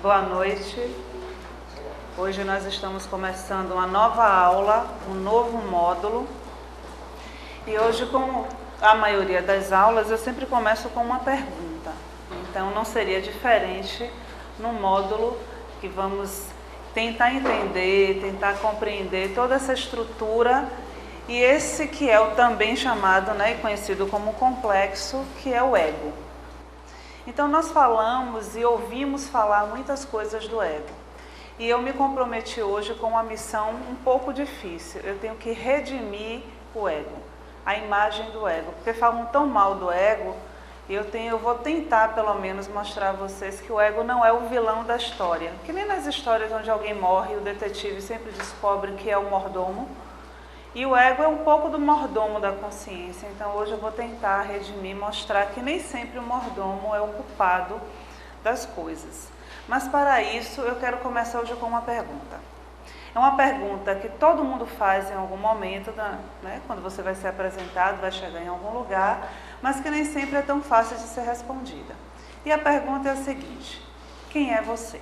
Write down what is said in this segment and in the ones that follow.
Boa noite. Hoje nós estamos começando uma nova aula, um novo módulo. E hoje, como a maioria das aulas, eu sempre começo com uma pergunta. Então não seria diferente no módulo que vamos tentar entender, tentar compreender toda essa estrutura e esse que é o também chamado, e conhecido como complexo, que é o ego. Então nós falamos e ouvimos falar muitas coisas do ego. E eu me comprometi hoje com uma missão um pouco difícil. Eu tenho que redimir o ego, a imagem do ego. Porque falam tão mal do ego, e eu vou tentar pelo menos mostrar a vocês que o ego não é o vilão da história. Que nem nas histórias onde alguém morre, o detetive sempre descobre que é o mordomo. E o ego é um pouco do mordomo da consciência. Então hoje eu vou tentar redimir, mostrar que nem sempre o mordomo é o culpado das coisas. Mas para isso eu quero começar hoje com uma pergunta. É uma pergunta que todo mundo faz em algum momento, quando você vai ser apresentado, vai chegar em algum lugar, mas que nem sempre é tão fácil de ser respondida. E a pergunta é a seguinte: quem é você?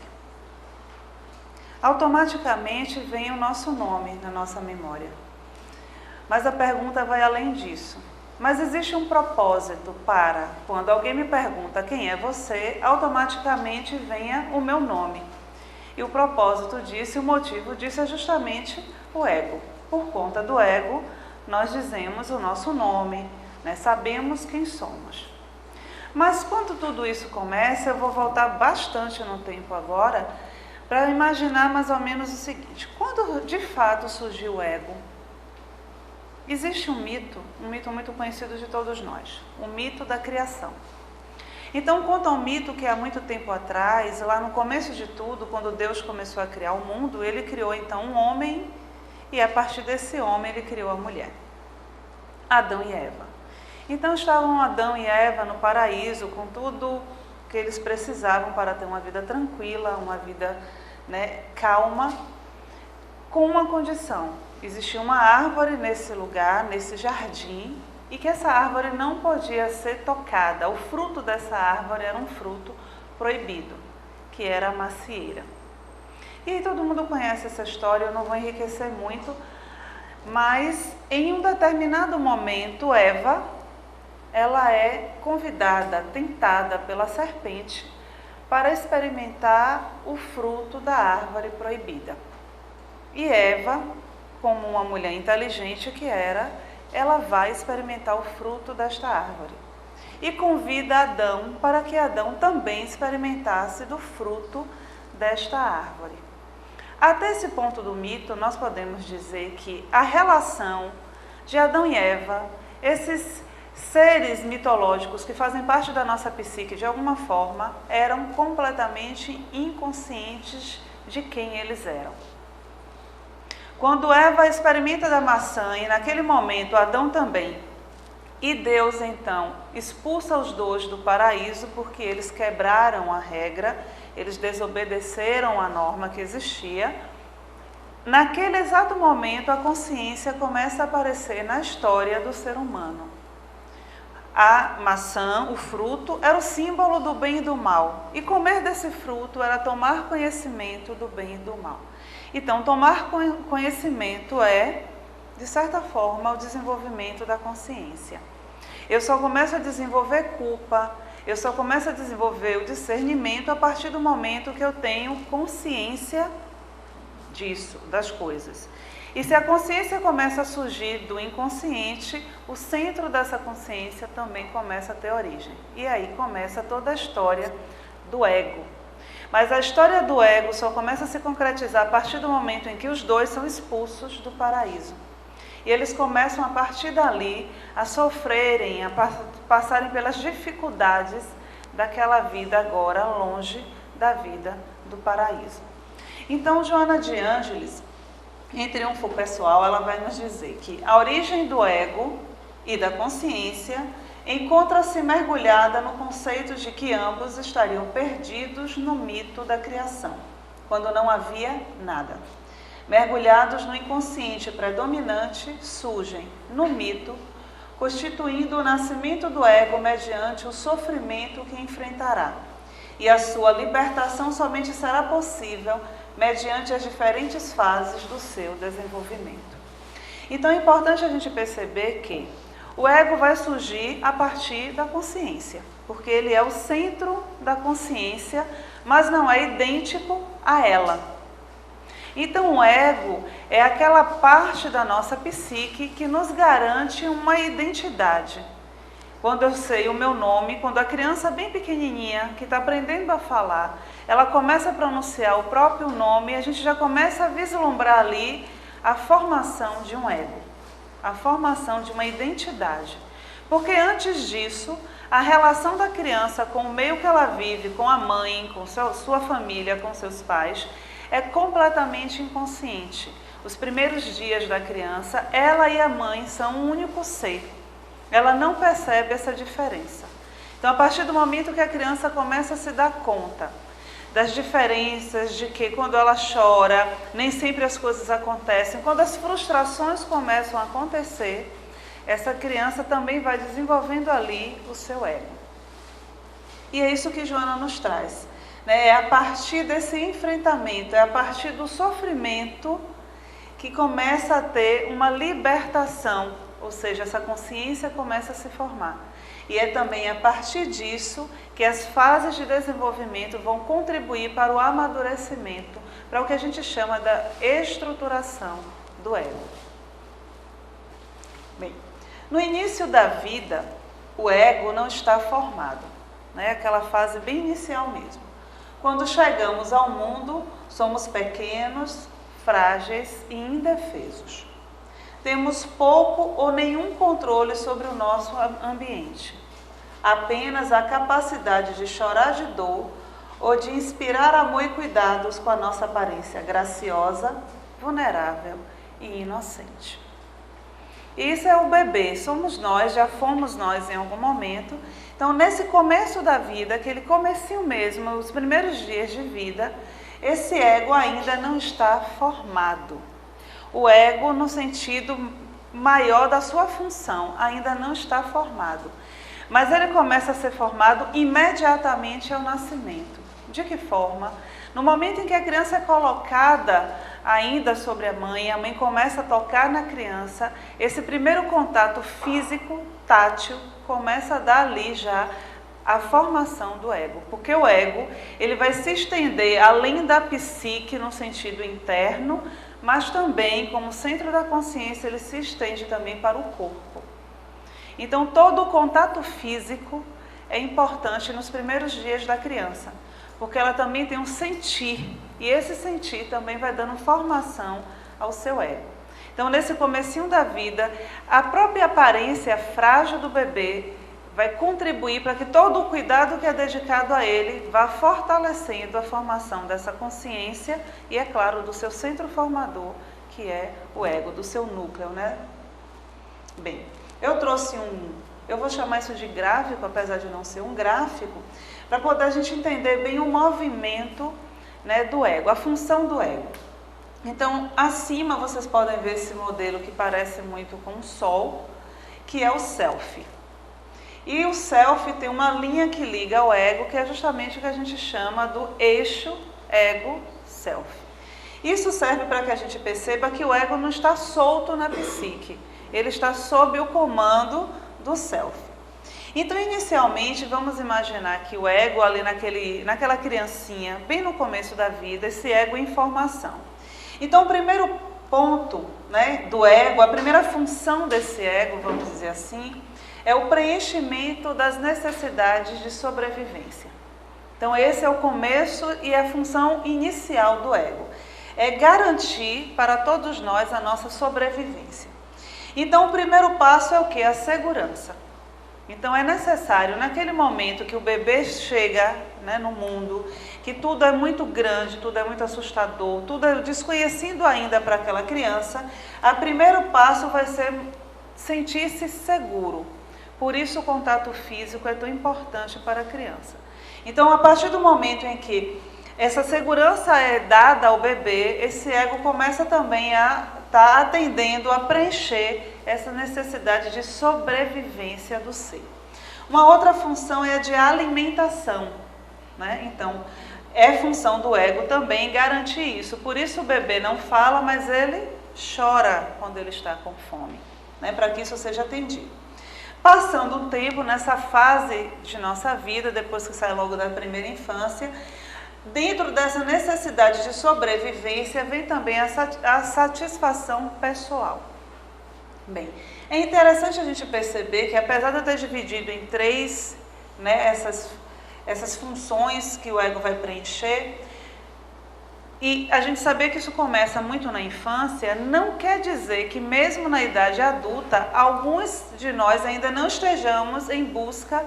Automaticamente vem o nosso nome na nossa memória. Mas a pergunta vai além disso. Mas existe um propósito para, quando alguém me pergunta quem é você, automaticamente venha o meu nome. E o propósito disso, e o motivo disso é justamente o ego. Por conta do ego, nós dizemos o nosso nome, sabemos quem somos. Mas quando tudo isso começa, eu vou voltar bastante no tempo agora, para imaginar mais ou menos o seguinte: quando de fato surgiu o ego? Existe um mito muito conhecido de todos nós, o mito da criação. Então conta um mito que há muito tempo atrás, lá no começo de tudo, quando Deus começou a criar o mundo, ele criou então um homem e a partir desse homem ele criou a mulher, Adão e Eva. Então estavam Adão e Eva no paraíso com tudo que eles precisavam para ter uma vida tranquila, uma vida calma, com uma condição: existia uma árvore nesse lugar, nesse jardim, e que essa árvore não podia ser tocada. O fruto dessa árvore era um fruto proibido, que era a macieira. E todo mundo conhece essa história, eu não vou enriquecer muito, mas em um determinado momento, Eva, ela é convidada, tentada pela serpente para experimentar o fruto da árvore proibida. E Eva, como uma mulher inteligente que era, ela vai experimentar o fruto desta árvore. E convida Adão para que Adão também experimentasse do fruto desta árvore. Até esse ponto do mito, nós podemos dizer que a relação de Adão e Eva, esses seres mitológicos que fazem parte da nossa psique de alguma forma, eram completamente inconscientes de quem eles eram. Quando Eva experimenta da maçã, e naquele momento Adão também, e Deus então expulsa os dois do paraíso porque eles quebraram a regra, eles desobedeceram a norma que existia, naquele exato momento a consciência começa a aparecer na história do ser humano. A maçã, o fruto, era o símbolo do bem e do mal, e comer desse fruto era tomar conhecimento do bem e do mal. Então, tomar conhecimento é, de certa forma, o desenvolvimento da consciência. Eu só começo a desenvolver culpa, eu só começo a desenvolver o discernimento a partir do momento que eu tenho consciência disso, das coisas. E se a consciência começa a surgir do inconsciente, o centro dessa consciência também começa a ter origem. E aí começa toda a história do ego. Mas a história do ego só começa a se concretizar a partir do momento em que os dois são expulsos do paraíso. E eles começam a partir dali a sofrerem, a passarem pelas dificuldades daquela vida agora longe da vida do paraíso. Então Joana de Ângeles, em Triunfo Pessoal, ela vai nos dizer que a origem do ego e da consciência encontra-se mergulhada no conceito de que ambos estariam perdidos no mito da criação, quando não havia nada. Mergulhados no inconsciente predominante, surgem, no mito, constituindo o nascimento do ego mediante o sofrimento que enfrentará. e a sua libertação somente será possível mediante as diferentes fases do seu desenvolvimento. Então é importante a gente perceber que o ego vai surgir a partir da consciência, porque ele é o centro da consciência, mas não é idêntico a ela. Então o ego é aquela parte da nossa psique que nos garante uma identidade. Quando eu sei o meu nome, quando a criança bem pequenininha, que está aprendendo a falar, ela começa a pronunciar o próprio nome, a gente já começa a vislumbrar ali a formação de um ego, a formação de uma identidade. Porque antes disso, a relação da criança com o meio que ela vive, com a mãe, com sua família, com seus pais, é completamente inconsciente. Os primeiros dias da criança, ela e a mãe são um único ser. Ela não percebe essa diferença. Então, a partir do momento que a criança começa a se dar conta das diferenças, de que quando ela chora, nem sempre as coisas acontecem, quando as frustrações começam a acontecer, essa criança também vai desenvolvendo ali o seu ego. E é isso que Joana nos traz, né? É a partir desse enfrentamento, é a partir do sofrimento que começa a ter uma libertação, ou seja, essa consciência começa a se formar. E é também a partir disso que as fases de desenvolvimento vão contribuir para o amadurecimento, para o que a gente chama da estruturação do ego. Bem, no início da vida, o ego não está formado, né? Aquela fase bem inicial mesmo. Quando chegamos ao mundo, somos pequenos, frágeis e indefesos. Temos pouco ou nenhum controle sobre o nosso ambiente. Apenas a capacidade de chorar de dor ou de inspirar amor e cuidados com a nossa aparência graciosa, vulnerável e inocente. Isso é o bebê, somos nós, já fomos nós em algum momento. Então, nesse começo da vida, aquele comecinho mesmo, os primeiros dias de vida, esse ego ainda não está formado. O ego, no sentido maior da sua função, ainda não está formado. Mas ele começa a ser formado imediatamente ao nascimento. De que forma? No momento em que a criança é colocada ainda sobre a mãe começa a tocar na criança, esse primeiro contato físico, tátil, começa a dar ali já a formação do ego. Porque o ego, ele vai se estender além da psique no sentido interno, mas também, como centro da consciência, ele se estende também para o corpo. Então, todo o contato físico é importante nos primeiros dias da criança, porque ela também tem um sentir, e esse sentir também vai dando formação ao seu ego. Então, nesse comecinho da vida, a própria aparência frágil do bebê vai contribuir para que todo o cuidado que é dedicado a ele vá fortalecendo a formação dessa consciência e, é claro, do seu centro formador, que é o ego, do seu núcleo, né? Bem, eu trouxe eu vou chamar isso de gráfico, apesar de não ser um gráfico, para poder a gente entender bem o movimento, né, do ego, a função do ego. Então, acima vocês podem ver esse modelo que parece muito com um sol, que é o self. E o self tem uma linha que liga ao ego, que é justamente o que a gente chama do eixo ego-self. Isso serve para que a gente perceba que o ego não está solto na psique, ele está sob o comando do self. Então, inicialmente, vamos imaginar que o ego ali naquela criancinha, bem no começo da vida, esse ego em formação. Então, o primeiro ponto, né, do ego, a primeira função desse ego, vamos dizer assim, é o preenchimento das necessidades de sobrevivência. Então, esse é o começo e a função inicial do ego. É garantir para todos nós a nossa sobrevivência. Então, o primeiro passo é o quê? A segurança. Então, é necessário, naquele momento que o bebê chega, né, no mundo, que tudo é muito grande, tudo é muito assustador, tudo é desconhecido ainda para aquela criança, o primeiro passo vai ser sentir-se seguro. Por isso o contato físico é tão importante para a criança. Então, a partir do momento em que essa segurança é dada ao bebê, esse ego começa também a estar atendendo, a preencher essa necessidade de sobrevivência do ser. Uma outra função é a de alimentação. né? Então, é função do ego também garantir isso. Por isso o bebê não fala, mas ele chora quando ele está com fome, né? Para que isso seja atendido. Passando um tempo nessa fase de nossa vida, depois que sai logo da primeira infância, dentro dessa necessidade de sobrevivência vem também a satisfação pessoal. Bem, é interessante a gente perceber que apesar de eu ter dividido em três, né, essas funções que o ego vai preencher, e a gente saber que isso começa muito na infância, não quer dizer que mesmo na idade adulta, alguns de nós ainda não estejamos em busca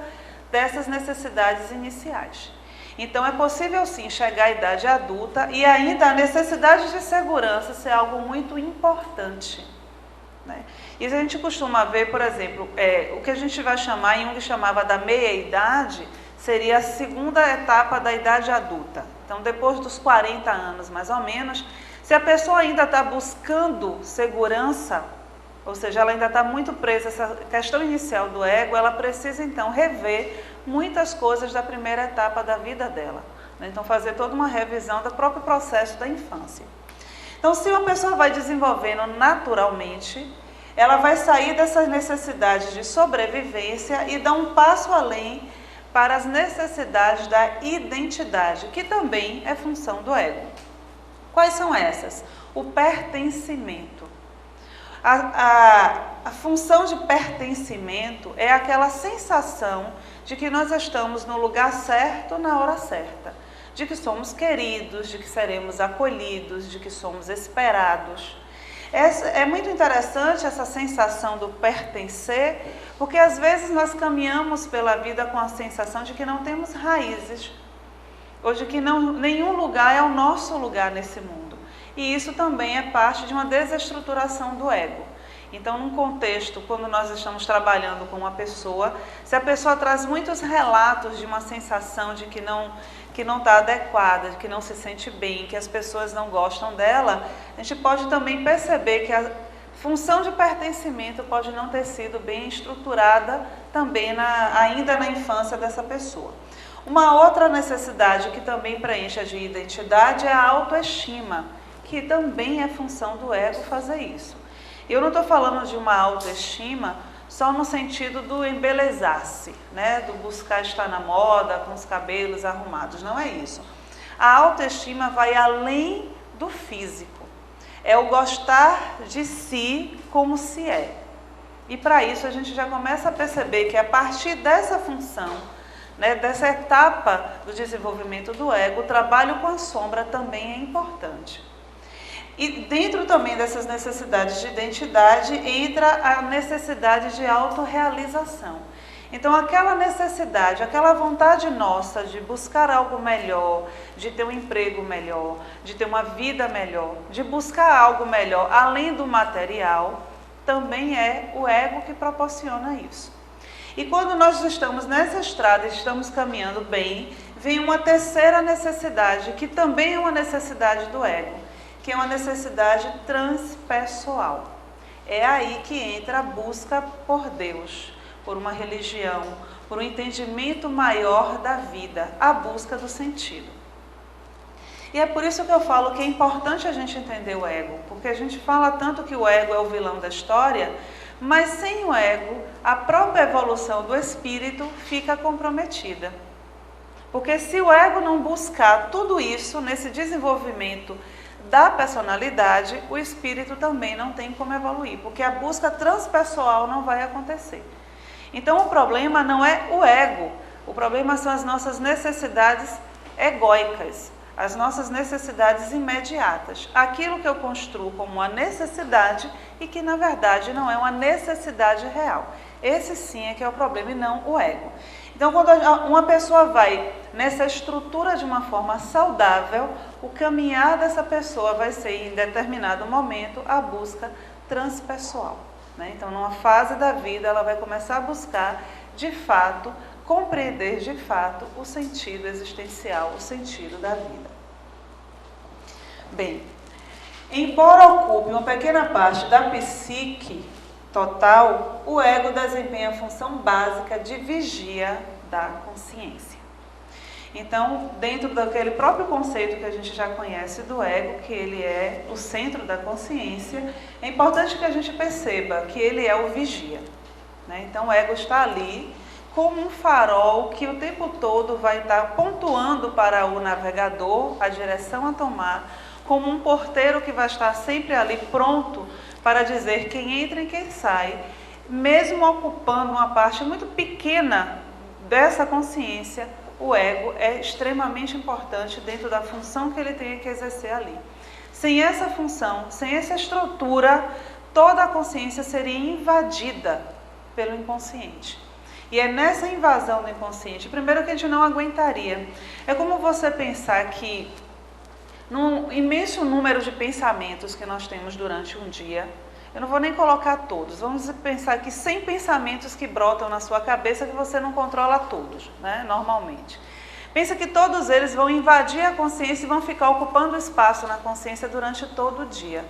dessas necessidades iniciais. Então é possível sim chegar à idade adulta e ainda a necessidade de segurança ser algo muito importante, né? E a gente costuma ver, por exemplo, o que a gente vai chamar, Jung chamava da meia-idade, seria a segunda etapa da idade adulta. Então, depois dos 40 anos, mais ou menos, se a pessoa ainda está buscando segurança, ou seja, ela ainda está muito presa a essa questão inicial do ego, ela precisa, então, rever muitas coisas da primeira etapa da vida dela, né? Então, fazer toda uma revisão do próprio processo da infância. Então, se uma pessoa vai desenvolvendo naturalmente, ela vai sair dessas necessidades de sobrevivência e dar um passo além para as necessidades da identidade, que também é função do ego. Quais são essas? O pertencimento. A função de pertencimento é aquela sensação de que nós estamos no lugar certo na hora certa, de que somos queridos, de que seremos acolhidos, de que somos esperados. É muito interessante essa sensação do pertencer, porque às vezes nós caminhamos pela vida com a sensação de que não temos raízes, ou de que nenhum lugar é o nosso lugar nesse mundo. E isso também é parte de uma desestruturação do ego. Então, num contexto, quando nós estamos trabalhando com uma pessoa, se a pessoa traz muitos relatos de uma sensação de que não está adequada, de que não se sente bem, que as pessoas não gostam dela, a gente pode também perceber que a função de pertencimento pode não ter sido bem estruturada também ainda na infância dessa pessoa. Uma outra necessidade que também preenche a de identidade é a autoestima, que também é função do ego fazer isso. Eu não estou falando de uma autoestima só no sentido do embelezar-se, né? Do buscar estar na moda, com os cabelos arrumados, não é isso. A autoestima vai além do físico, é o gostar de si como se é. E para isso a gente já começa a perceber que a partir dessa função, né, dessa etapa do desenvolvimento do ego, o trabalho com a sombra também é importante. E dentro também dessas necessidades de identidade entra a necessidade de autorrealização. Então aquela necessidade, aquela vontade nossa de buscar algo melhor, de ter um emprego melhor, de ter uma vida melhor, de buscar algo melhor além do material, também é o ego que proporciona isso. E quando nós estamos nessa estrada, estamos caminhando bem, vem uma terceira necessidade, que também é uma necessidade do ego, que é uma necessidade transpessoal. É aí que entra a busca por Deus, por uma religião, por um entendimento maior da vida, a busca do sentido. E é por isso que eu falo que é importante a gente entender o ego, porque a gente fala tanto que o ego é o vilão da história, mas sem o ego, a própria evolução do espírito fica comprometida. Porque se o ego não buscar tudo isso nesse desenvolvimento da personalidade, o espírito também não tem como evoluir, porque a busca transpessoal não vai acontecer. Então o problema não é o ego, o problema são as nossas necessidades egóicas, as nossas necessidades imediatas, aquilo que eu construo como uma necessidade e que na verdade não é uma necessidade real. Esse sim é que é o problema e não o ego. Então, quando uma pessoa vai nessa estrutura de uma forma saudável, o caminhar dessa pessoa vai ser, em determinado momento, a busca transpessoal, né? Então, numa fase da vida, ela vai começar a buscar, de fato, compreender, de fato, o sentido existencial, o sentido da vida. Bem, embora ocupe uma pequena parte da psique total, o ego desempenha a função básica de vigia da consciência. Então, dentro daquele próprio conceito que a gente já conhece do ego, que ele é o centro da consciência, é importante que a gente perceba que ele é o vigia, né? Então, o ego está ali como um farol que o tempo todo vai estar pontuando para o navegador a direção a tomar, como um porteiro que vai estar sempre ali pronto para dizer quem entra e quem sai, mesmo ocupando uma parte muito pequena dessa consciência. O ego é extremamente importante dentro da função que ele tem que exercer ali. Sem essa função, sem essa estrutura, toda a consciência seria invadida pelo inconsciente. E é nessa invasão do inconsciente, primeiro, que a gente não aguentaria. É como você pensar que, num imenso número de pensamentos que nós temos durante um dia, eu não vou nem colocar todos, vamos pensar que 100 pensamentos que brotam na sua cabeça que você não controla todos, né, normalmente. Pensa que todos eles vão invadir a consciência e vão ficar ocupando espaço na consciência durante todo o dia.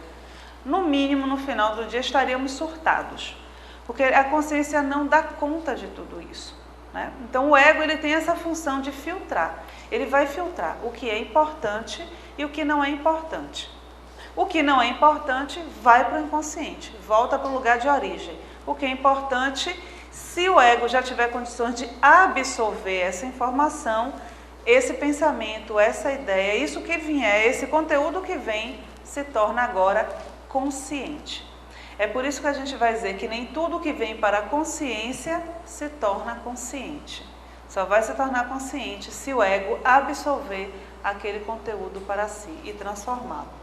No mínimo, no final do dia, estaríamos surtados, porque a consciência não dá conta de tudo isso, né? Então, o ego ele tem essa função de filtrar. Ele vai filtrar o que é importante e o que não é importante. O que não é importante vai para o inconsciente, volta para o lugar de origem. O que é importante, se o ego já tiver condições de absorver essa informação, esse pensamento, essa ideia, isso que vier, esse conteúdo que vem, se torna agora consciente. É por isso que a gente vai dizer que nem tudo que vem para a consciência se torna consciente. Só vai se tornar consciente se o ego absorver aquele conteúdo para si e transformá-lo.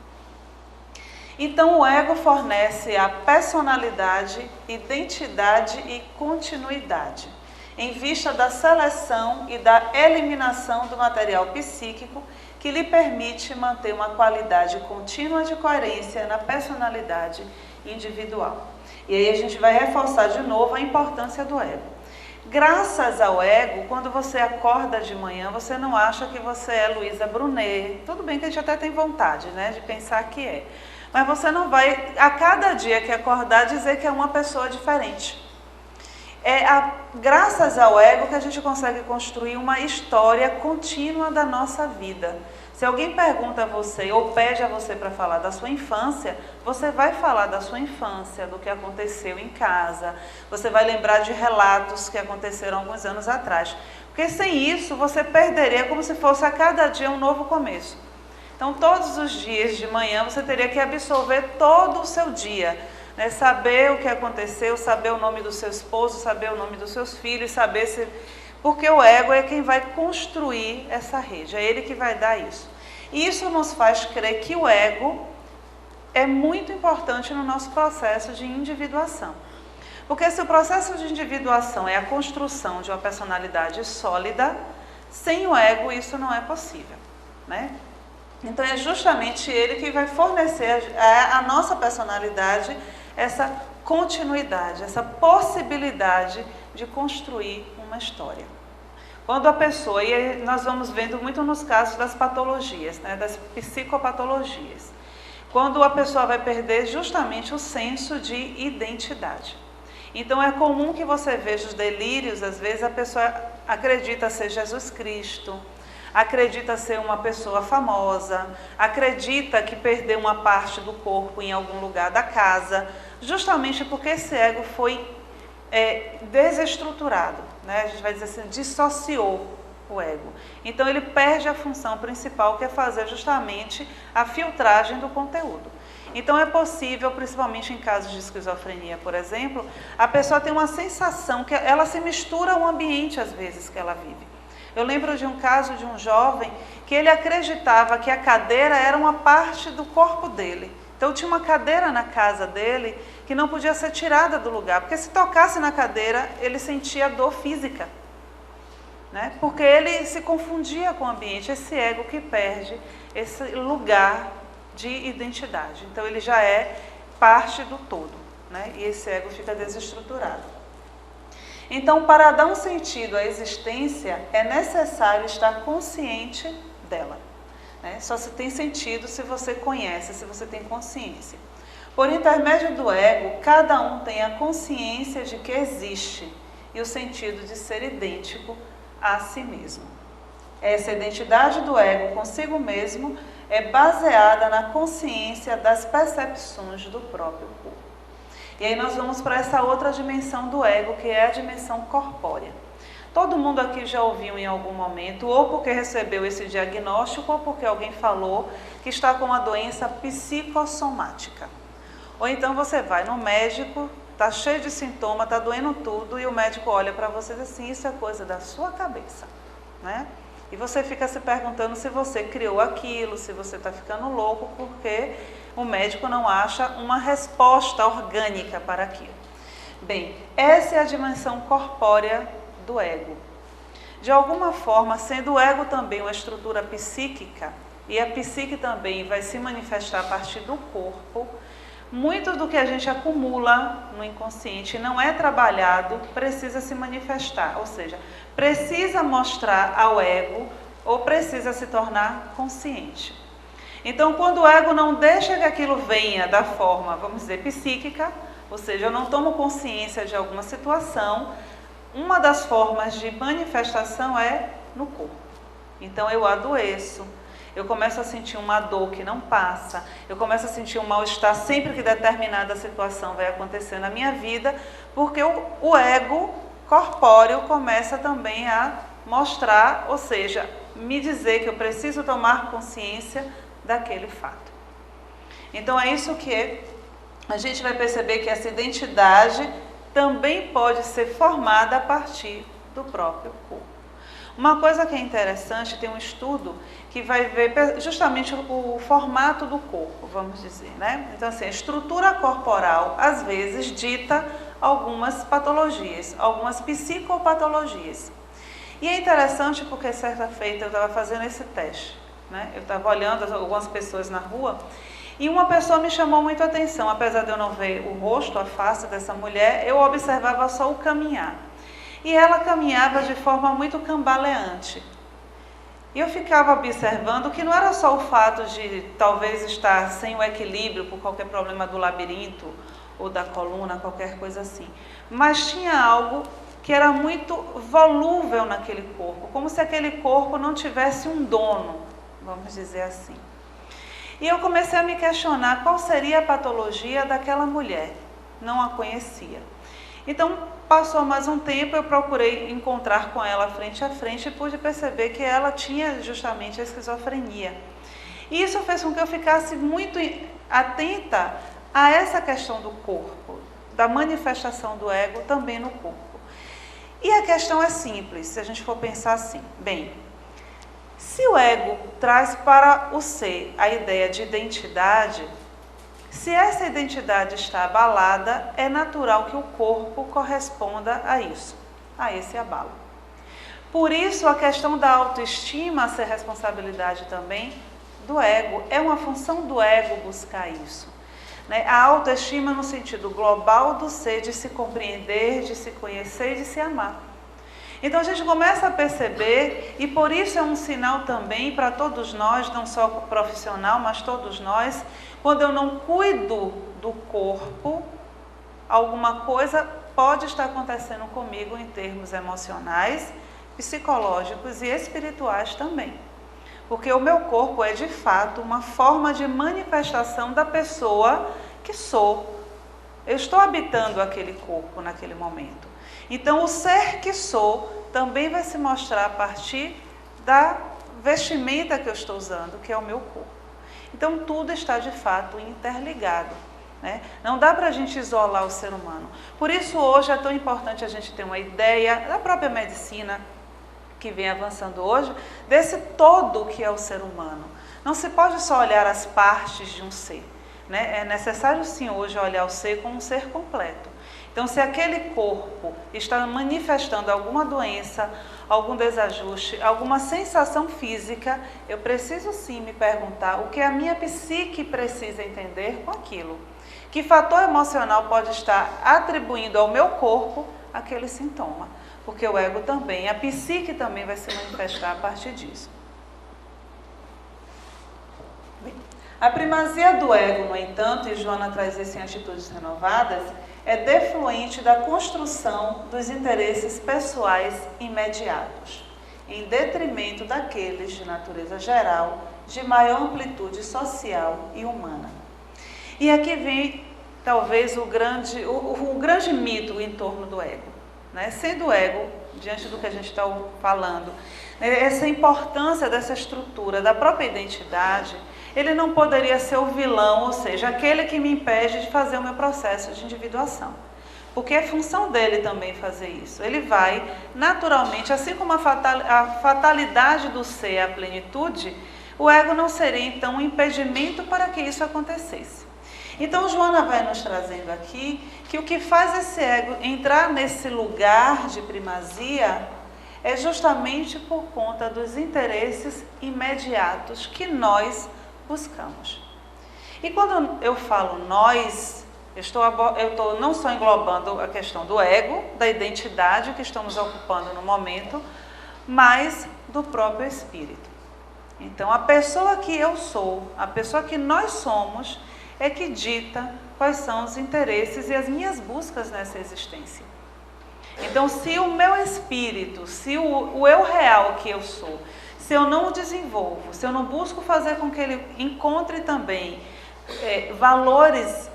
Então, o ego fornece a personalidade, identidade e continuidade, em vista da seleção e da eliminação do material psíquico, que lhe permite manter uma qualidade contínua de coerência na personalidade individual. E aí a gente vai reforçar de novo a importância do ego. Graças ao ego, quando você acorda de manhã, você não acha que você é Luísa Brunet. Tudo bem que a gente até tem vontade, né, de pensar que é. Mas você não vai, a cada dia que acordar, dizer que é uma pessoa diferente. Graças ao ego que a gente consegue construir uma história contínua da nossa vida. Se alguém pergunta a você ou pede a você para falar da sua infância, você vai falar da sua infância, do que aconteceu em casa, você vai lembrar de relatos que aconteceram alguns anos atrás. Porque sem isso você perderia, como se fosse a cada dia um novo começo. Então, todos os dias de manhã você teria que absorver todo o seu dia, né? Saber o que aconteceu, saber o nome do seu esposo, saber o nome dos seus filhos, saber se... Porque o ego é quem vai construir essa rede, é ele que vai dar isso. E isso nos faz crer que o ego é muito importante no nosso processo de individuação. Porque se o processo de individuação é a construção de uma personalidade sólida, sem o ego isso não é possível, né? Então é justamente ele que vai fornecer à nossa personalidade essa continuidade, essa possibilidade de construir uma história. Quando a pessoa, e nós vamos vendo muito nos casos das patologias, né, das psicopatologias, quando a pessoa vai perder justamente o senso de identidade. Então é comum que você veja os delírios, às vezes a pessoa acredita ser Jesus Cristo, acredita ser uma pessoa famosa, acredita que perdeu uma parte do corpo em algum lugar da casa, justamente porque esse ego foi desestruturado, né? A gente vai dizer assim, dissociou o ego. Então ele perde a função principal, que é fazer justamente a filtragem do conteúdo. Então é possível, principalmente em casos de esquizofrenia, por exemplo, a pessoa tem uma sensação que ela se mistura ao ambiente às vezes que ela vive. Eu lembro de um caso de um jovem que ele acreditava que a cadeira era uma parte do corpo dele. Então tinha uma cadeira na casa dele que não podia ser tirada do lugar, porque se tocasse na cadeira ele sentia dor física, né? Porque ele se confundia com o ambiente, esse ego que perde esse lugar de identidade. Então ele já é parte do todo, né? E esse ego fica desestruturado. Então, para dar um sentido à existência, é necessário estar consciente dela, né? Só se tem sentido se você conhece, se você tem consciência. Por intermédio do ego, cada um tem a consciência de que existe e o sentido de ser idêntico a si mesmo. Essa identidade do ego consigo mesmo é baseada na consciência das percepções do próprio corpo. E aí nós vamos para essa outra dimensão do ego, que é a dimensão corpórea. Todo mundo aqui já ouviu em algum momento, ou porque recebeu esse diagnóstico, ou porque alguém falou que está com uma doença psicossomática. Ou então você vai no médico, está cheio de sintoma, está doendo tudo, e o médico olha para você e diz assim, isso é coisa da sua cabeça, né? E você fica se perguntando se você criou aquilo, se você está ficando louco, porque o médico não acha uma resposta orgânica para aquilo. Bem, essa é a dimensão corpórea do ego. De alguma forma, sendo o ego também uma estrutura psíquica, e a psique também vai se manifestar a partir do corpo, muito do que a gente acumula no inconsciente não é trabalhado, precisa se manifestar, ou seja, precisa mostrar ao ego ou precisa se tornar consciente. Então, quando o ego não deixa que aquilo venha da forma, vamos dizer, psíquica, ou seja, eu não tomo consciência de alguma situação, uma das formas de manifestação é no corpo. Então, eu adoeço. Eu começo a sentir uma dor que não passa, eu começo a sentir um mal-estar sempre que determinada situação vai acontecer na minha vida, porque o ego corpóreo começa também a mostrar, ou seja, me dizer que eu preciso tomar consciência daquele fato. Então é isso que a gente vai perceber que essa identidade também pode ser formada a partir do próprio corpo. Uma coisa que é interessante, tem um estudo que vai ver justamente o formato do corpo, vamos dizer, né? Então, assim, a estrutura corporal, às vezes, dita algumas patologias, algumas psicopatologias. E é interessante porque, certa feita, eu estava fazendo esse teste, né? Eu estava olhando algumas pessoas na rua e uma pessoa me chamou muito a atenção. Apesar de eu não ver o rosto, a face dessa mulher, eu observava só o caminhar. E ela caminhava de forma muito cambaleante. E eu ficava observando que não era só o fato de talvez estar sem o equilíbrio por qualquer problema do labirinto ou da coluna, qualquer coisa assim. Mas tinha algo que era muito volúvel naquele corpo, como se aquele corpo não tivesse um dono, vamos dizer assim. E eu comecei a me questionar qual seria a patologia daquela mulher. Não a conhecia. Então, passou mais um tempo, eu procurei encontrar com ela frente a frente e pude perceber que ela tinha justamente a esquizofrenia. E isso fez com que eu ficasse muito atenta a essa questão do corpo, da manifestação do ego também no corpo. E a questão é simples, se a gente for pensar assim, bem, se o ego traz para o ser a ideia de identidade, se essa identidade está abalada, é natural que o corpo corresponda a isso, a esse abalo. Por isso, a questão da autoestima ser responsabilidade também do ego. É uma função do ego buscar isso, né? A autoestima no sentido global do ser, de se compreender, de se conhecer e de se amar. Então a gente começa a perceber, e por isso é um sinal também para todos nós, não só o profissional, mas todos nós, quando eu não cuido do corpo, alguma coisa pode estar acontecendo comigo em termos emocionais, psicológicos e espirituais também. Porque o meu corpo é de fato uma forma de manifestação da pessoa que sou. Eu estou habitando aquele corpo naquele momento. Então, o ser que sou também vai se mostrar a partir da vestimenta que eu estou usando, que é o meu corpo. Então, tudo está de fato interligado, né? Não dá para a gente isolar o ser humano. Por isso, hoje é tão importante a gente ter uma ideia da própria medicina, que vem avançando hoje, desse todo que é o ser humano. Não se pode só olhar as partes de um ser, né? É necessário sim hoje olhar o ser como um ser completo. Então, se aquele corpo está manifestando alguma doença, algum desajuste, alguma sensação física, eu preciso sim me perguntar o que a minha psique precisa entender com aquilo. Que fator emocional pode estar atribuindo ao meu corpo aquele sintoma? Porque o ego também, a psique também vai se manifestar a partir disso. Bem, a primazia do ego, no entanto, e Joana traz isso em Atitudes Renovadas, é defluente da construção dos interesses pessoais imediatos. em detrimento daqueles de natureza geral, de maior amplitude social e humana. E aqui vem talvez o grande mito em torno do ego, né? Sendo o ego, diante do que a gente está falando, essa importância dessa estrutura da própria identidade, ele não poderia ser o vilão, ou seja, aquele que me impede de fazer o meu processo de individuação. Porque é função dele também fazer isso. Ele vai, naturalmente, assim como a fatalidade do ser é a plenitude, o ego não seria, então, um impedimento para que isso acontecesse. Então, Joana vai nos trazendo aqui que o que faz esse ego entrar nesse lugar de primazia é justamente por conta dos interesses imediatos que nós buscamos. E quando eu falo nós, eu estou não só englobando a questão do ego, da identidade que estamos ocupando no momento, mas do próprio espírito. Então, a pessoa que eu sou, a pessoa que nós somos, é que dita quais são os interesses e as minhas buscas nessa existência. Então, se o meu espírito, se o eu real que eu sou, se eu não o desenvolvo, se eu não busco fazer com que ele encontre também valores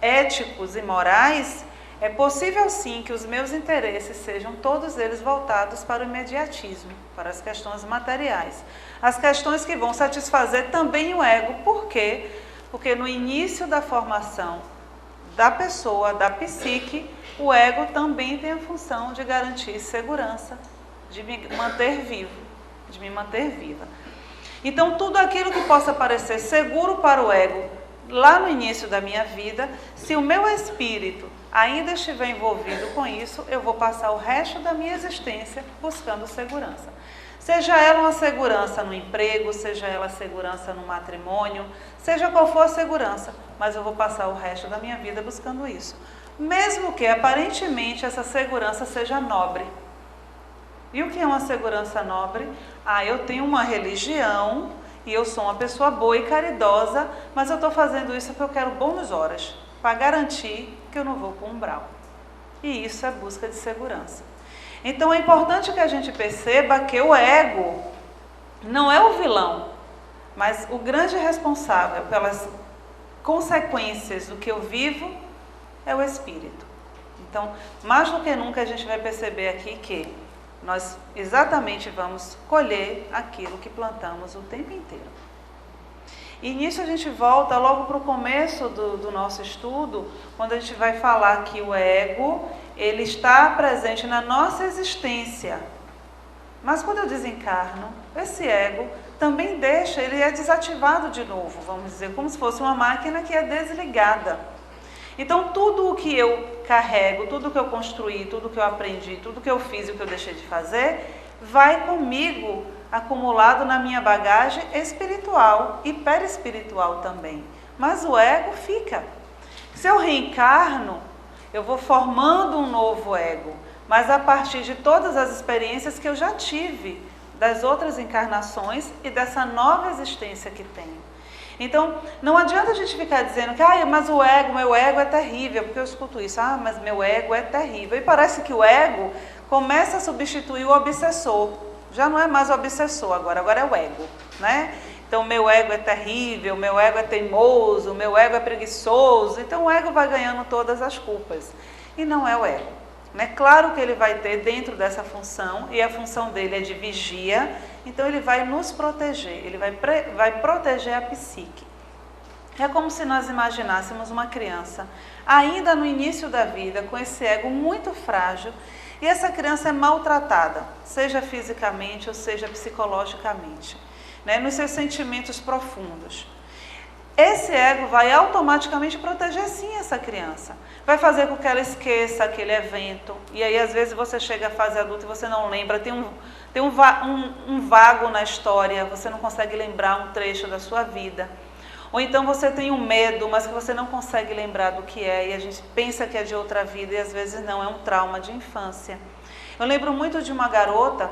éticos e morais, é possível sim que os meus interesses sejam todos eles voltados para o imediatismo, para as questões materiais. As questões que vão satisfazer também o ego. Por quê? Porque no início da formação da pessoa, da psique, o ego também tem a função de garantir segurança, de me manter vivo, de me manter viva. Então, tudo aquilo que possa parecer seguro para o ego lá no início da minha vida, se o meu espírito ainda estiver envolvido com isso, eu vou passar o resto da minha existência buscando segurança. Seja ela uma segurança no emprego, seja ela segurança no matrimônio, seja qual for a segurança, mas eu vou passar o resto da minha vida buscando isso. Mesmo que aparentemente essa segurança seja nobre. E o que é uma segurança nobre? Eu tenho uma religião e eu sou uma pessoa boa e caridosa, mas eu estou fazendo isso porque eu quero bônus horas, para garantir que eu não vou para o umbral. E isso é busca de segurança. Então é importante que a gente perceba que o ego não é o vilão, mas o grande responsável pelas consequências do que eu vivo é o espírito. Então, mais do que nunca a gente vai perceber aqui que nós exatamente vamos colher aquilo que plantamos o tempo inteiro. E nisso a gente volta logo para o começo do nosso estudo, quando a gente vai falar que o ego, ele está presente na nossa existência. Mas quando eu desencarno, esse ego também ele é desativado de novo, vamos dizer, como se fosse uma máquina que é desligada. Então, tudo o que eu carrego, tudo o que eu construí, tudo o que eu aprendi, tudo o que eu fiz e o que eu deixei de fazer, vai comigo acumulado na minha bagagem espiritual e perispiritual também. Mas o ego fica. Se eu reencarno, eu vou formando um novo ego, mas a partir de todas as experiências que eu já tive, das outras encarnações e dessa nova existência que tenho. Então, não adianta a gente ficar dizendo que mas o ego, meu ego é terrível, porque eu escuto isso, mas meu ego é terrível. E parece que o ego começa a substituir o obsessor. Já não é mais o obsessor agora é o ego, né? Então, meu ego é terrível, meu ego é teimoso, meu ego é preguiçoso. Então, o ego vai ganhando todas as culpas. E não é o ego. É claro que ele vai ter dentro dessa função, e a função dele é de vigia, então ele vai nos proteger, ele vai proteger a psique. É como se nós imaginássemos uma criança, ainda no início da vida, com esse ego muito frágil, e essa criança é maltratada, seja fisicamente ou seja psicologicamente, né, nos seus sentimentos profundos. Esse ego vai automaticamente proteger sim essa criança. Vai fazer com que ela esqueça aquele evento. E aí às vezes você chega à fase adulta e você não lembra. Tem um vago na história, você não consegue lembrar um trecho da sua vida. Ou então você tem um medo, mas que você não consegue lembrar do que é. E a gente pensa que é de outra vida e às vezes não, é um trauma de infância. Eu lembro muito de uma garota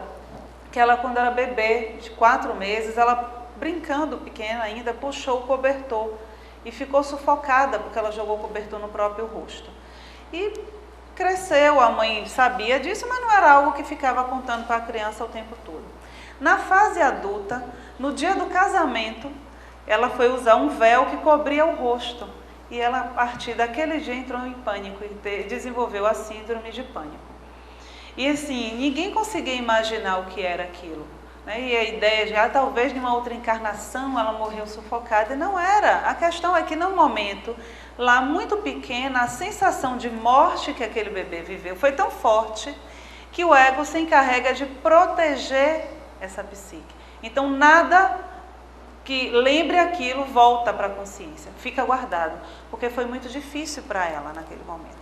que ela, quando era bebê, de 4 meses, ela brincando pequena ainda, puxou o cobertor e ficou sufocada porque ela jogou o cobertor no próprio rosto. E cresceu, a mãe sabia disso, mas não era algo que ficava contando para a criança o tempo todo. Na fase adulta, no dia do casamento, ela foi usar um véu que cobria o rosto. E ela, a partir daquele dia, entrou em pânico e desenvolveu a síndrome de pânico. E assim, ninguém conseguia imaginar o que era aquilo. Né? E a ideia de, talvez numa outra encarnação ela morreu sufocada. E não era. A questão é que, no momento, lá muito pequena, a sensação de morte que aquele bebê viveu foi tão forte que o ego se encarrega de proteger essa psique. Então, nada que lembre aquilo volta para a consciência, fica guardado, porque foi muito difícil para ela naquele momento.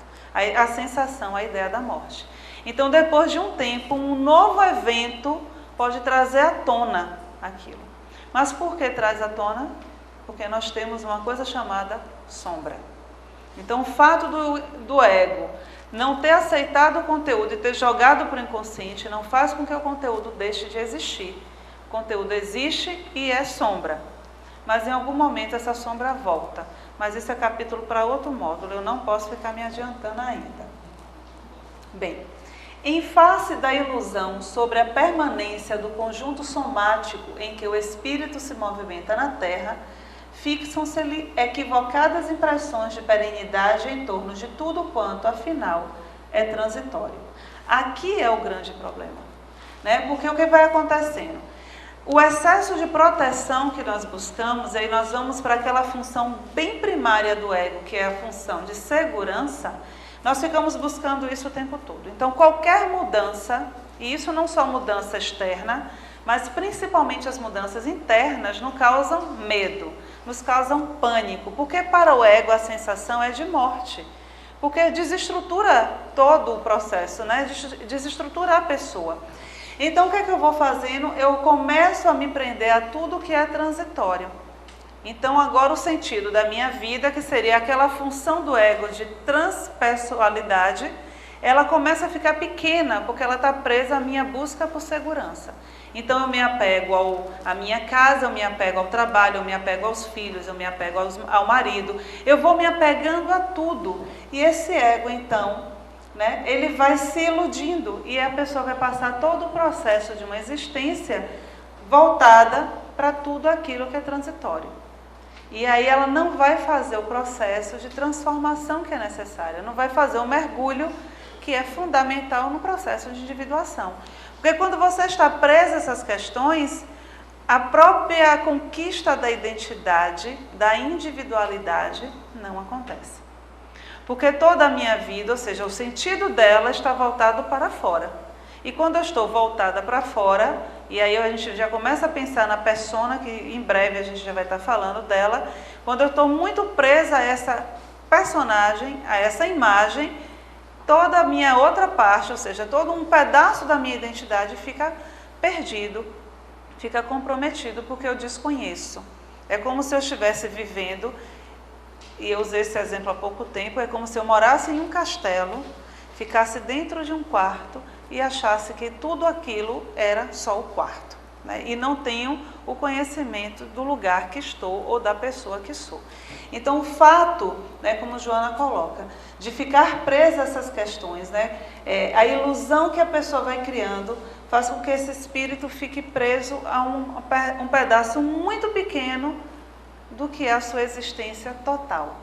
A sensação, a ideia da morte. Então, depois de um tempo, um novo evento pode trazer à tona aquilo. Mas por que traz à tona? Porque nós temos uma coisa chamada sombra. Então, o fato do ego não ter aceitado o conteúdo e ter jogado para o inconsciente não faz com que o conteúdo deixe de existir. O conteúdo existe e é sombra. Mas em algum momento essa sombra volta. Mas isso é capítulo para outro módulo, eu não posso ficar me adiantando ainda. Bem, em face da ilusão sobre a permanência do conjunto somático em que o espírito se movimenta na Terra, fixam-se-lhe equivocadas impressões de perenidade em torno de tudo quanto, afinal, é transitório. Aqui é o grande problema, né? Porque o que vai acontecendo? O excesso de proteção que nós buscamos, aí nós vamos para aquela função bem primária do ego, que é a função de segurança, nós ficamos buscando isso o tempo todo. Então, qualquer mudança, e isso não só mudança externa, mas principalmente as mudanças internas, nos causam medo, nos causam pânico, porque para o ego a sensação é de morte, porque desestrutura todo o processo, né? Desestrutura a pessoa. Então, o que é que eu vou fazendo? Eu começo a me prender a tudo que é transitório. Então, agora o sentido da minha vida, que seria aquela função do ego de transpessoalidade, ela começa a ficar pequena, porque ela está presa à minha busca por segurança. Então, eu me apego à minha casa, eu me apego ao trabalho, eu me apego aos filhos, eu me apego ao marido. Eu vou me apegando a tudo. E esse ego, então, né, ele vai se iludindo e a pessoa vai passar todo o processo de uma existência voltada para tudo aquilo que é transitório. E aí ela não vai fazer o processo de transformação que é necessário, não vai fazer o mergulho que é fundamental no processo de individuação. Porque quando você está preso a essas questões, a própria conquista da identidade, da individualidade, não acontece. Porque toda a minha vida, ou seja, o sentido dela está voltado para fora. E quando eu estou voltada para fora, e aí a gente já começa a pensar na persona, que em breve a gente já vai estar falando dela, quando eu estou muito presa a essa personagem, a essa imagem, toda a minha outra parte, ou seja, todo um pedaço da minha identidade fica perdido, fica comprometido, porque eu desconheço. É como se eu estivesse vivendo, e eu usei esse exemplo há pouco tempo, é como se eu morasse em um castelo, ficasse dentro de um quarto e achasse que tudo aquilo era só o quarto, né? E não tenho o conhecimento do lugar que estou ou da pessoa que sou. Então, o fato, né, como Joana coloca, de ficar presa a essas questões, né, a ilusão que a pessoa vai criando faz com que esse espírito fique preso a um pedaço muito pequeno do que é a sua existência total,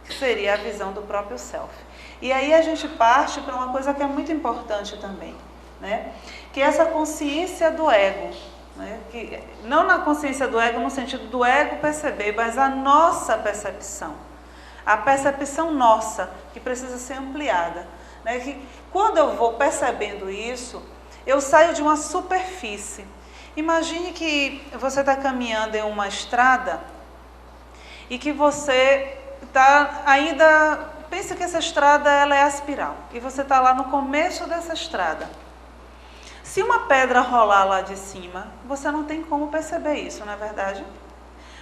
que seria a visão do próprio self. E aí a gente parte para uma coisa que é muito importante também, né? Que é essa consciência do ego, né? Que, não na consciência do ego no sentido do ego perceber, mas a nossa percepção. A percepção nossa, que precisa ser ampliada, né? Que quando eu vou percebendo isso, eu saio de uma superfície. Imagine que você está caminhando em uma estrada e que você está ainda, pensa que essa estrada ela é a espiral, e você está lá no começo dessa estrada. Se uma pedra rolar lá de cima, você não tem como perceber isso, não é verdade?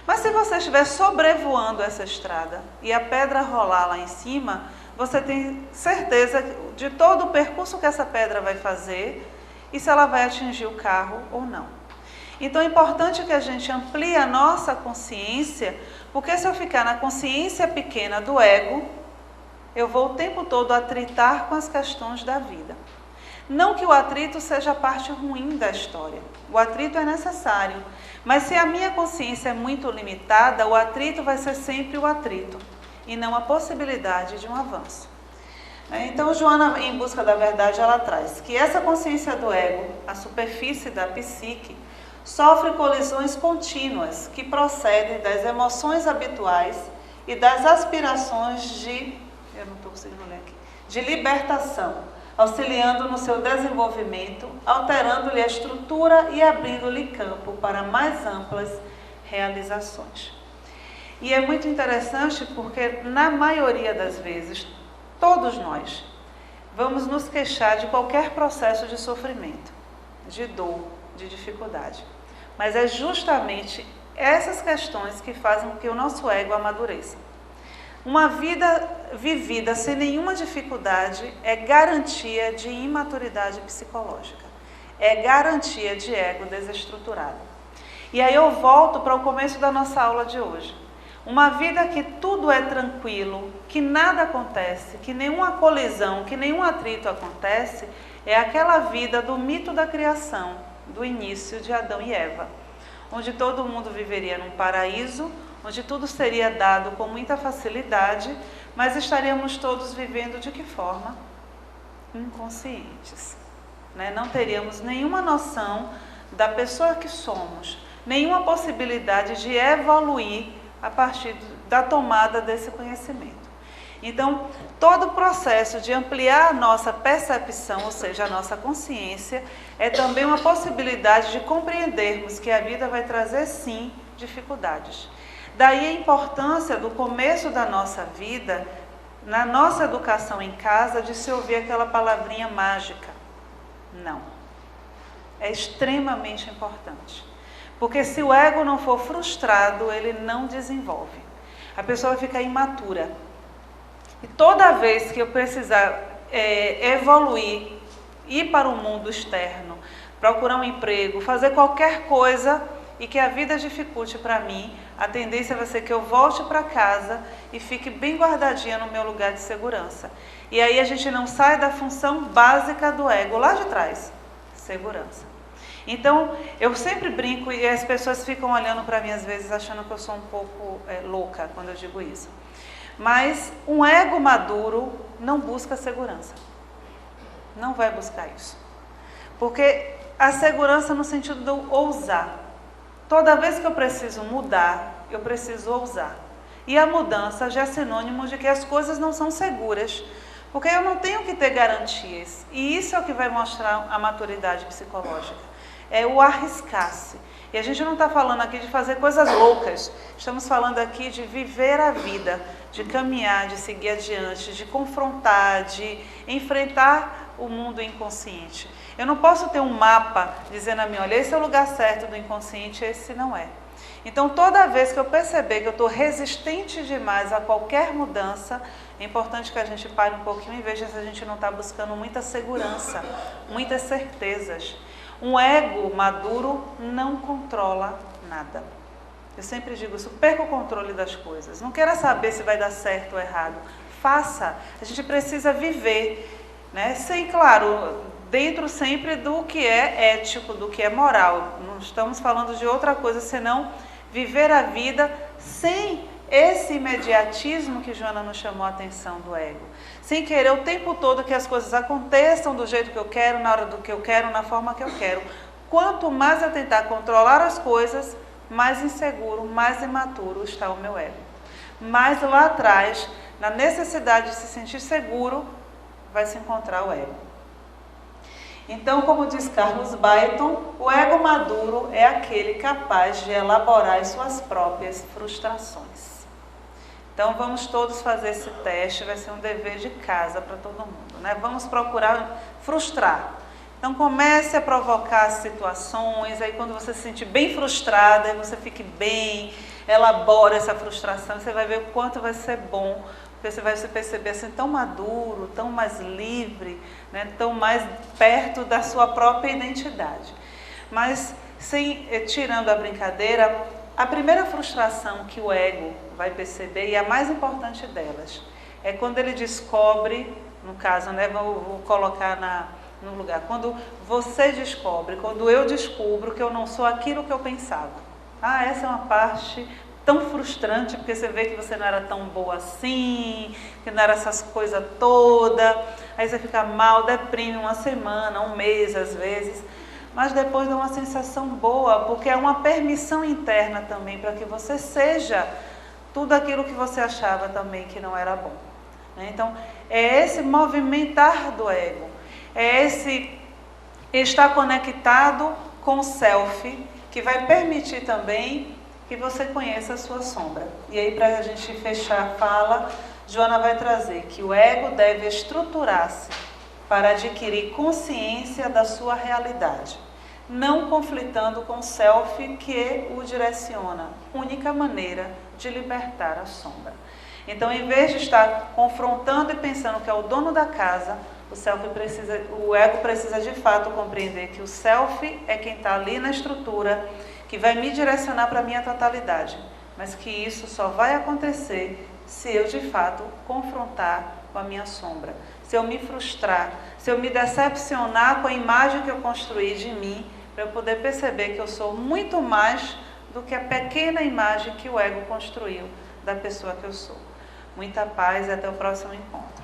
Mas se você estiver sobrevoando essa estrada e a pedra rolar lá em cima, você tem certeza de todo o percurso que essa pedra vai fazer e se ela vai atingir o carro ou não. Então é importante que a gente amplie a nossa consciência, porque se eu ficar na consciência pequena do ego, eu vou o tempo todo atritar com as questões da vida. Não que o atrito seja a parte ruim da história. O atrito é necessário. Mas se a minha consciência é muito limitada, o atrito vai ser sempre o atrito e não a possibilidade de um avanço. Então, Joana, em Busca da Verdade, ela traz que essa consciência do ego, a superfície da psique, sofre colisões contínuas que procedem das emoções habituais e das aspirações de libertação, auxiliando no seu desenvolvimento, alterando-lhe a estrutura e abrindo-lhe campo para mais amplas realizações. E é muito interessante porque, na maioria das vezes, todos nós vamos nos queixar de qualquer processo de sofrimento, de dor, de dificuldade. Mas é justamente essas questões que fazem com que o nosso ego amadureça. Uma vida vivida sem nenhuma dificuldade é garantia de imaturidade psicológica. É garantia de ego desestruturado. E aí eu volto para o começo da nossa aula de hoje. Uma vida que tudo é tranquilo, que nada acontece, que nenhuma colisão, que nenhum atrito acontece, é aquela vida do mito da criação, do início de Adão e Eva, onde todo mundo viveria num paraíso, onde tudo seria dado com muita facilidade, mas estaríamos todos vivendo de que forma? Inconscientes. Não teríamos nenhuma noção da pessoa que somos, nenhuma possibilidade de evoluir a partir da tomada desse conhecimento. Então, todo o processo de ampliar a nossa percepção, ou seja, a nossa consciência, é também uma possibilidade de compreendermos que a vida vai trazer, sim, dificuldades. Daí a importância do começo da nossa vida, na nossa educação em casa, de se ouvir aquela palavrinha mágica. Não. É extremamente importante. Porque se o ego não for frustrado, ele não desenvolve. A pessoa vai ficar imatura. E toda vez que eu precisar evoluir, ir para o mundo externo, procurar um emprego, fazer qualquer coisa e que a vida dificulte para mim, a tendência vai ser que eu volte para casa e fique bem guardadinha no meu lugar de segurança. E aí a gente não sai da função básica do ego, lá de trás, segurança. Então, eu sempre brinco e as pessoas ficam olhando para mim às vezes achando que eu sou um pouco louca quando eu digo isso. Mas um ego maduro não busca segurança. Não vai buscar isso. Porque a segurança no sentido de eu ousar. Toda vez que eu preciso mudar, eu preciso ousar. E a mudança já é sinônimo de que as coisas não são seguras. Porque eu não tenho que ter garantias. E isso é o que vai mostrar a maturidade psicológica. É o arriscar-se. E a gente não está falando aqui de fazer coisas loucas. Estamos falando aqui de viver a vida, de caminhar, de seguir adiante, de confrontar, de enfrentar o mundo inconsciente. Eu não posso ter um mapa dizendo a mim, olha, esse é o lugar certo do inconsciente, esse não é. Então, toda vez que eu perceber que eu estou resistente demais a qualquer mudança, é importante que a gente pare um pouquinho e veja se a gente não está buscando muita segurança, muitas certezas. Um ego maduro não controla nada. Eu sempre digo isso, perca o controle das coisas. Não queira saber se vai dar certo ou errado. Faça. A gente precisa viver, Sem, claro, dentro sempre do que é ético, do que é moral. Não estamos falando de outra coisa, senão viver a vida sem esse imediatismo que Joana nos chamou a atenção do ego. Sem querer o tempo todo que as coisas aconteçam do jeito que eu quero, na hora do que eu quero, na forma que eu quero. Quanto mais eu tentar controlar as coisas, mais inseguro, mais imaturo está o meu ego. Mas lá atrás, na necessidade de se sentir seguro, vai se encontrar o ego. Então, como diz Carlos Baiton, o ego maduro é aquele capaz de elaborar as suas próprias frustrações. Então, vamos todos fazer esse teste, vai ser um dever de casa para todo mundo, Vamos procurar frustrar. Então, comece a provocar situações, aí quando você se sentir bem frustrada, aí você fique bem, elabora essa frustração, você vai ver o quanto vai ser bom, porque você vai se perceber assim tão maduro, tão mais livre, tão mais perto da sua própria identidade. Mas, tirando a brincadeira, a primeira frustração que o ego vai perceber, e a mais importante delas, É quando ele descobre, no caso, né, vou colocar no lugar, quando você descobre, quando eu descubro que eu não sou aquilo que eu pensava. Ah, essa é uma parte tão frustrante, porque você vê que você não era tão boa assim, que não era essas coisas todas, aí você fica mal, deprime uma semana, um mês às vezes, mas depois dá uma sensação boa, porque é uma permissão interna também para que você seja tudo aquilo que você achava também que não era bom. Então, é esse movimentar do ego, é esse estar conectado com o self, que vai permitir também que você conheça a sua sombra. E aí, para a gente fechar a fala, Joana vai trazer que o ego deve estruturar-se para adquirir consciência da sua realidade, não conflitando com o self que o direciona, única maneira de libertar a sombra. Então, em vez de estar confrontando e pensando que é o dono da casa, o ego precisa de fato compreender que o self é quem está ali na estrutura, que vai me direcionar para a minha totalidade, mas que isso só vai acontecer se eu de fato confrontar com a minha sombra, se eu me frustrar, se eu me decepcionar com a imagem que eu construí de mim, para eu poder perceber que eu sou muito mais do que a pequena imagem que o ego construiu da pessoa que eu sou. Muita paz e até o próximo encontro.